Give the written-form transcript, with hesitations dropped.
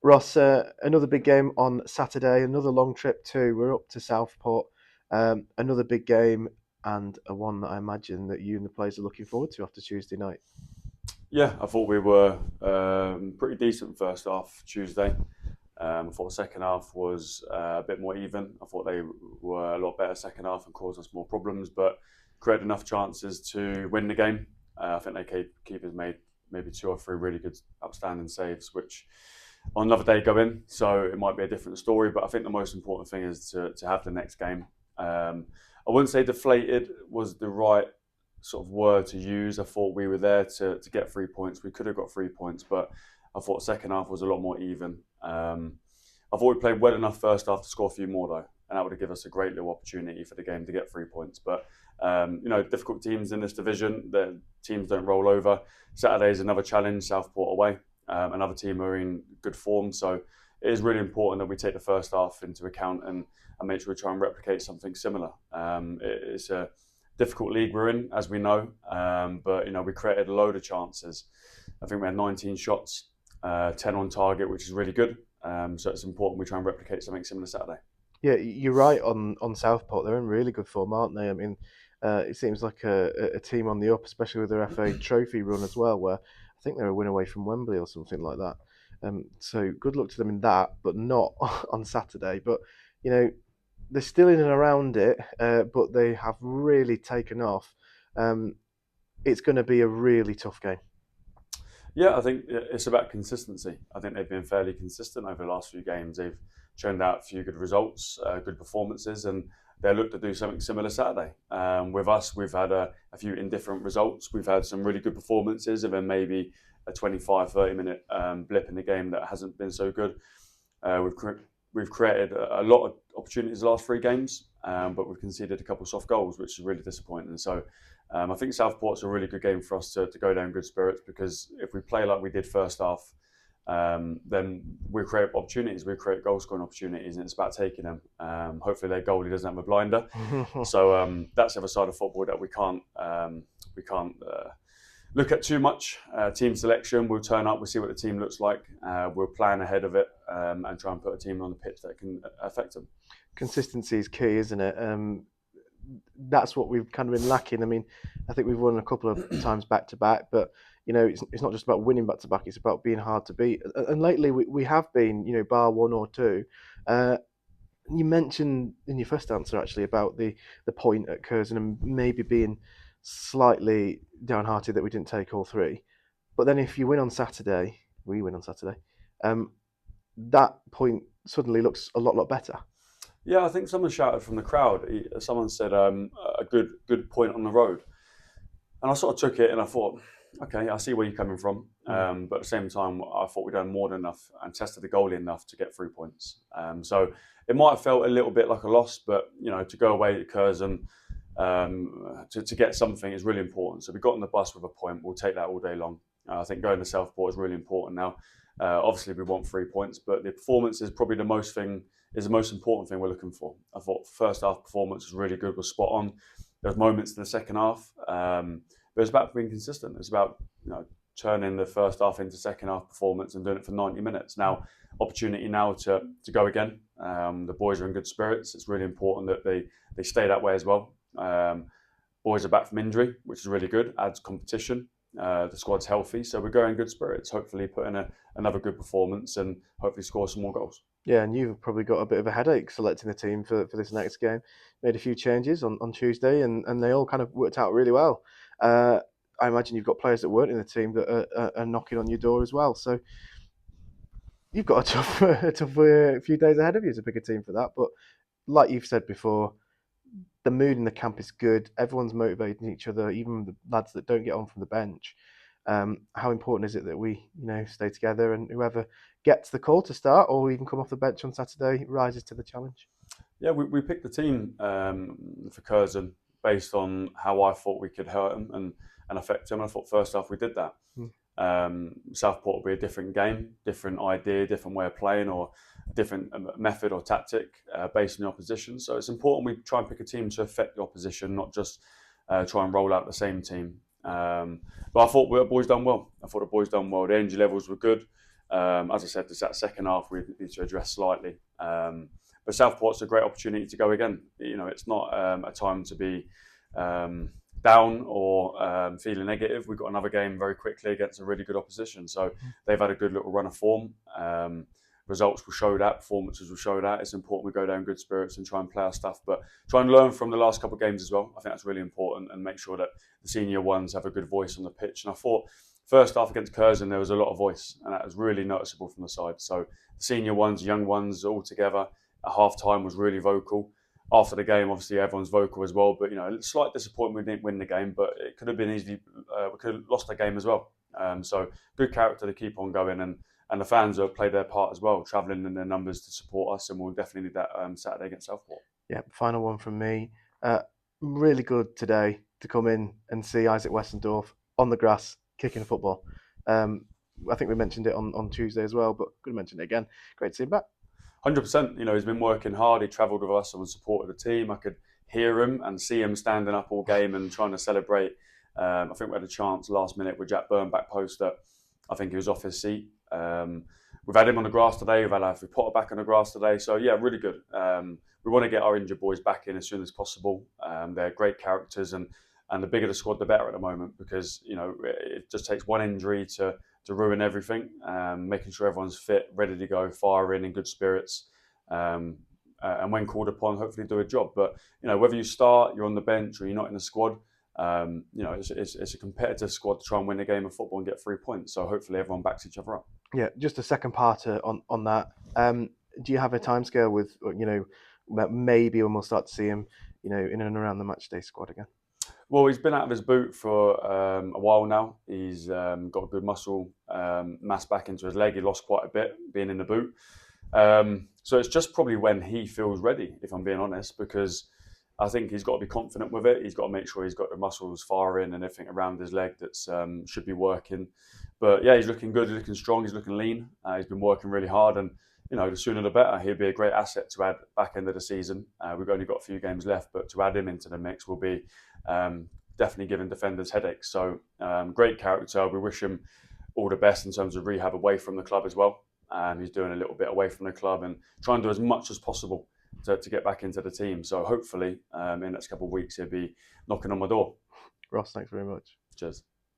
Ross, another big game on Saturday, another long trip too. We're up to Southport. Another big game and a one that I imagine that you and the players are looking forward to after Tuesday night. Yeah, I thought we were pretty decent first half Tuesday. I thought the second half was a bit more even. I thought they were a lot better second half and caused us more problems, but created enough chances to win the game. I think they keepers made maybe two or three really good, outstanding saves, which on another day go in. So it might be a different story, but I think the most important thing is to have the next game. I wouldn't say deflated was the right sort of word to use. I thought we were there to get 3 points. We could have got 3 points, but I thought second half was a lot more even. I thought we played well enough first half to score a few more though, and that would have given us a great little opportunity for the game to get 3 points. But difficult teams in this division, the teams don't roll over. Saturday's another challenge, Southport away. Another team are in good form, so it is really important that we take the first half into account and make sure we try and replicate something similar. It's a difficult league we're in, as we know, but we created a load of chances. I think we had 19 shots, 10 on target, which is really good. So it's important we try and replicate something similar Saturday. Yeah, you're right on Southport. They're in really good form, aren't they? I mean, it seems like a team on the up, especially with their FA Trophy run as well, where I think they're a win away from Wembley or something like that. So good luck to them in that, but not on Saturday. But you know, they're still in and around it, but they have really taken off. It's going to be a really tough game. Yeah, I think it's about consistency. I think they've been fairly consistent over the last few games. They've churned out a few good results, good performances, and they look to do something similar Saturday. With us, we've had a few indifferent results. We've had some really good performances, and then maybe a 25, 30-minute blip in the game that hasn't been so good. We've created a lot of opportunities the last three games, but we've conceded a couple of soft goals, which is really disappointing. So I think Southport's a really good game for us to go down good spirits, because if we play like we did first half, then we create opportunities, we create goal scoring opportunities, and it's about taking them. Hopefully their goalie doesn't have a blinder. So that's the other side of football that we can't look at too much. Team selection, we'll turn up, we'll see what the team looks like, we'll plan ahead of it, and try and put a team on the pitch that can affect them. Consistency is key, isn't it? That's what we've kind of been lacking. I mean, I think we've won a couple of times back to back, but it's not just about winning back to back. It's about being hard to beat. And lately we have been, bar one or two. You mentioned in your first answer actually about the point at Curzon and maybe being slightly downhearted that we didn't take all three. But then if you win on Saturday, we win on Saturday. That point suddenly looks a lot better. Yeah, I think someone shouted from the crowd. Someone said a good point on the road, and I sort of took it and I thought, okay, I see where you're coming from. But at the same time, I thought we'd done more than enough and tested the goalie enough to get 3 points. So it might have felt a little bit like a loss, but to go away at Curzon to get something is really important. So we got on the bus with a point. We'll take that all day long. I think going to Southport is really important now. Obviously, we want 3 points, but the performance is probably the most important thing we're looking for. I thought first half performance was really good, was spot on. There was moments in the second half, but it's about being consistent. It's about turning the first half into second half performance and doing it for 90 minutes. Now, opportunity now to go again. The boys are in good spirits. It's really important that they stay that way as well. Boys are back from injury, which is really good. Adds competition. The squad's healthy, so we're going in good spirits. Hopefully, put in another good performance and hopefully score some more goals. Yeah, and you've probably got a bit of a headache selecting the team for this next game. Made a few changes on Tuesday, and they all kind of worked out really well. I imagine you've got players that weren't in the team that are knocking on your door as well. So you've got a tough few days ahead of you to pick a team for that. But like you've said before, the mood in the camp is good. Everyone's motivating each other, even the lads that don't get on from the bench. How important is it that we, stay together, and whoever gets the call to start or even come off the bench on Saturday rises to the challenge? Yeah, we picked the team for Curzon based on how I thought we could hurt them and affect them. I thought first half we did that. Southport will be a different game, different idea, different way of playing, or different method or tactic based on the opposition. So it's important we try and pick a team to affect the opposition, not just try and roll out the same team. But I thought the boys done well. The energy levels were good. As I said, there's that second half we need to address slightly. But Southport's a great opportunity to go again. It's not a time to be down or feeling negative. We've got another game very quickly against a really good opposition. So they've had a good little run of form. Results will show that, performances will show that. It's important we go down good spirits and try and play our stuff, but try and learn from the last couple of games as well. I think that's really important, and make sure that the senior ones have a good voice on the pitch. And I thought first half against Curzon, there was a lot of voice, and that was really noticeable from the side. So the senior ones, young ones, all together at half time was really vocal. After the game, obviously everyone's vocal as well, but slight disappointment we didn't win the game, but it could have been easily, we could have lost the game as well. So good character to keep on going, and the fans have played their part as well, travelling in their numbers to support us, and we'll definitely need that Saturday against Southport. Yeah, final one from me. Really good today to come in and see Isaac Westendorf on the grass kicking a football. I think we mentioned it on Tuesday as well, but could have mentioned it again. Great to see him back. 100%. He's been working hard. He travelled with us and supported the team. I could hear him and see him standing up all game and trying to celebrate. I think we had a chance last minute with Jack Byrne back post that I think he was off his seat. We've had him on the grass today. We've had Alfie Potter back on the grass today. So, yeah, really good. We want to get our injured boys back in as soon as possible. They're great characters, and the bigger the squad, the better at the moment, because, it just takes one injury to ruin everything. Making sure everyone's fit, ready to go, firing in good spirits. And when called upon, hopefully do a job. But, whether you start, you're on the bench, or you're not in the squad, it's a competitive squad to try and win a game of football and get 3 points. So hopefully everyone backs each other up. Yeah, just a second part on that. Do you have a timescale with maybe when we'll start to see him, in and around the matchday squad again? Well, he's been out of his boot for a while now. He's got a good muscle mass back into his leg. He lost quite a bit being in the boot. So it's just probably when he feels ready, if I'm being honest, because I think he's got to be confident with it. He's got to make sure he's got the muscles firing and everything around his leg that should be working. But yeah, he's looking good. He's looking strong. He's looking lean. He's been working really hard, and the sooner the better. He'll be a great asset to add back end of the season. We've only got a few games left, but to add him into the mix will be definitely giving defenders headaches. So great character. We wish him all the best in terms of rehab away from the club as well. He's doing a little bit away from the club and trying to do as much as possible to get back into the team. So hopefully in the next couple of weeks he'll be knocking on my door. Ross, thanks very much. Cheers.